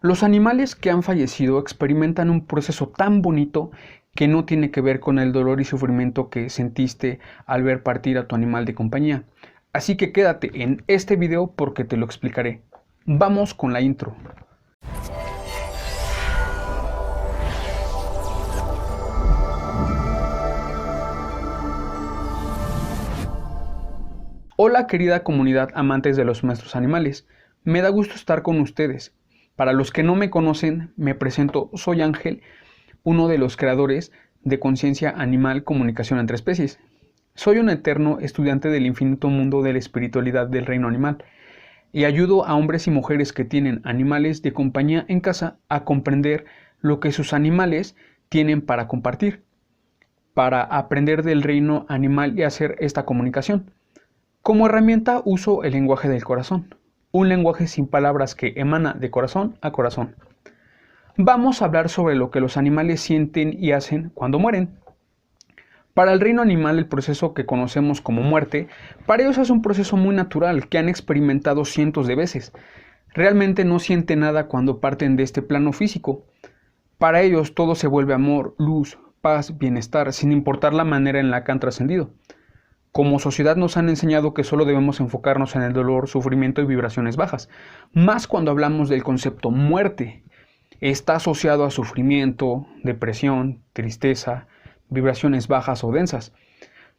Los animales que han fallecido experimentan un proceso tan bonito que no tiene que ver con el dolor y sufrimiento que sentiste al ver partir a tu animal de compañía. Así que quédate en este video porque te lo explicaré. Vamos con la intro. Hola querida comunidad amantes de los nuestros animales, me da gusto estar con ustedes. Para los que no me conocen, me presento, soy Ángel, uno de los creadores de Conciencia Animal Comunicación entre Especies. Soy un eterno estudiante del infinito mundo de la espiritualidad del reino animal y ayudo a hombres y mujeres que tienen animales de compañía en casa a comprender lo que sus animales tienen para compartir, para aprender del reino animal y hacer esta comunicación. Como herramienta uso el lenguaje del corazón, un lenguaje sin palabras que emana de corazón a corazón. Vamos a hablar sobre lo que los animales sienten y hacen cuando mueren. Para el reino animal el proceso que conocemos como muerte, para ellos es un proceso muy natural que han experimentado cientos de veces. Realmente no sienten nada cuando parten de este plano físico. Para ellos todo se vuelve amor, luz, paz, bienestar, sin importar la manera en la que han trascendido. Como sociedad nos han enseñado que solo debemos enfocarnos en el dolor, sufrimiento y vibraciones bajas, más cuando hablamos del concepto muerte. Está asociado a sufrimiento, depresión, tristeza, vibraciones bajas o densas.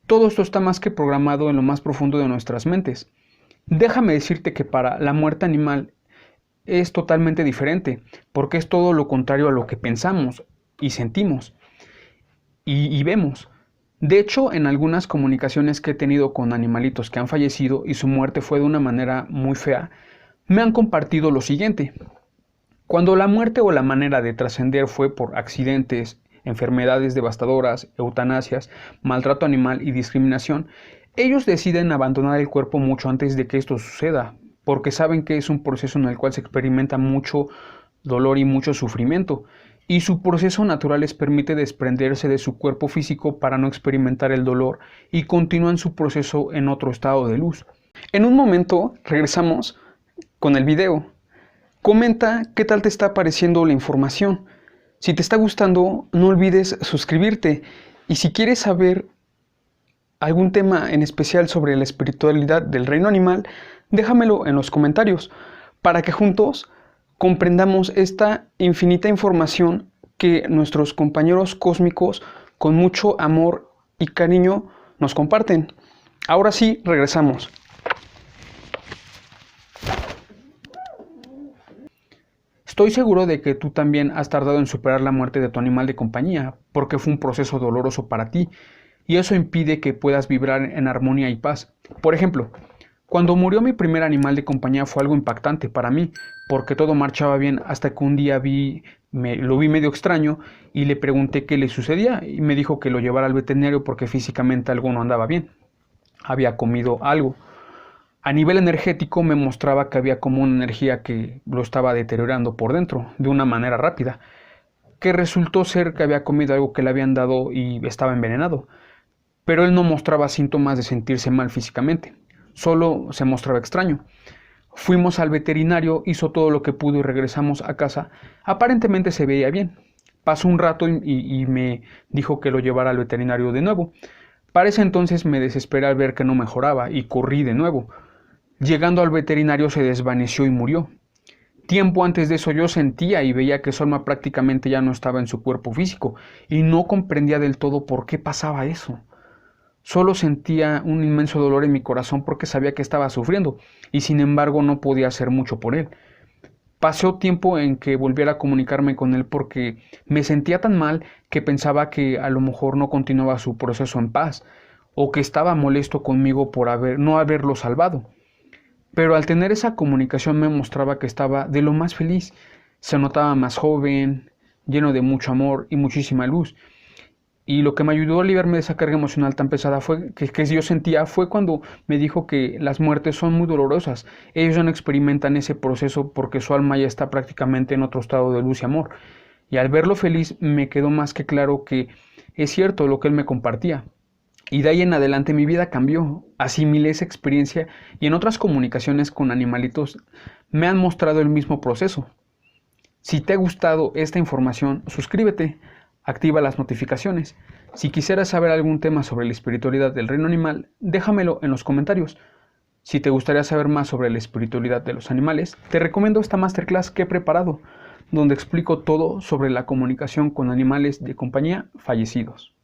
Todo esto está más que programado en lo más profundo de nuestras mentes. Déjame decirte que para la muerte animal es totalmente diferente, porque es todo lo contrario a lo que pensamos y sentimos y vemos. De hecho, en algunas comunicaciones que he tenido con animalitos que han fallecido y su muerte fue de una manera muy fea, me han compartido lo siguiente. Cuando la muerte o la manera de trascender fue por accidentes, enfermedades devastadoras, eutanasias, maltrato animal y discriminación, ellos deciden abandonar el cuerpo mucho antes de que esto suceda, porque saben que es un proceso en el cual se experimenta mucho dolor y mucho sufrimiento, y su proceso natural les permite desprenderse de su cuerpo físico para no experimentar el dolor y continúan su proceso en otro estado de luz. En un momento regresamos con el video. Comenta qué tal te está pareciendo la información. Si te está gustando, no olvides suscribirte. Y si quieres saber algún tema en especial sobre la espiritualidad del reino animal, déjamelo en los comentarios para que juntos comprendamos esta infinita información que nuestros compañeros cósmicos con mucho amor y cariño nos comparten. Ahora sí, regresamos. Estoy seguro de que tú también has tardado en superar la muerte de tu animal de compañía, porque fue un proceso doloroso para ti, y eso impide que puedas vibrar en armonía y paz. Por ejemplo, cuando murió mi primer animal de compañía fue algo impactante para mí, porque todo marchaba bien hasta que un día lo vi medio extraño y le pregunté qué le sucedía y me dijo que lo llevara al veterinario porque físicamente algo no andaba bien. Había comido algo. A nivel energético me mostraba que había como una energía que lo estaba deteriorando por dentro de una manera rápida, que resultó ser que había comido algo que le habían dado y estaba envenenado. Pero él no mostraba síntomas de sentirse mal físicamente, solo se mostraba extraño. Fuimos al veterinario, hizo todo lo que pudo y regresamos a casa. Aparentemente se veía bien. Pasó un rato y me dijo que lo llevara al veterinario de nuevo. Para ese entonces me desesperé al ver que no mejoraba y corrí de nuevo. Llegando al veterinario se desvaneció y murió. Tiempo antes de eso yo sentía y veía que su alma prácticamente ya no estaba en su cuerpo físico y no comprendía del todo por qué pasaba eso. Solo sentía un inmenso dolor en mi corazón porque sabía que estaba sufriendo y sin embargo no podía hacer mucho por él. Pasó tiempo en que volviera a comunicarme con él porque me sentía tan mal que pensaba que a lo mejor no continuaba su proceso en paz o que estaba molesto conmigo por no haberlo salvado. Pero al tener esa comunicación me mostraba que estaba de lo más feliz. Se notaba más joven, lleno de mucho amor y muchísima luz. Y lo que me ayudó a liberarme de esa carga emocional tan pesada que yo sentía fue cuando me dijo que las muertes son muy dolorosas. Ellos ya no experimentan ese proceso porque su alma ya está prácticamente en otro estado de luz y amor. Y al verlo feliz me quedó más que claro que es cierto lo que él me compartía. Y de ahí en adelante mi vida cambió, asimilé esa experiencia y en otras comunicaciones con animalitos me han mostrado el mismo proceso. Si te ha gustado esta información, suscríbete, activa las notificaciones. Si quisieras saber algún tema sobre la espiritualidad del reino animal, déjamelo en los comentarios. Si te gustaría saber más sobre la espiritualidad de los animales, te recomiendo esta masterclass que he preparado, donde explico todo sobre la comunicación con animales de compañía fallecidos.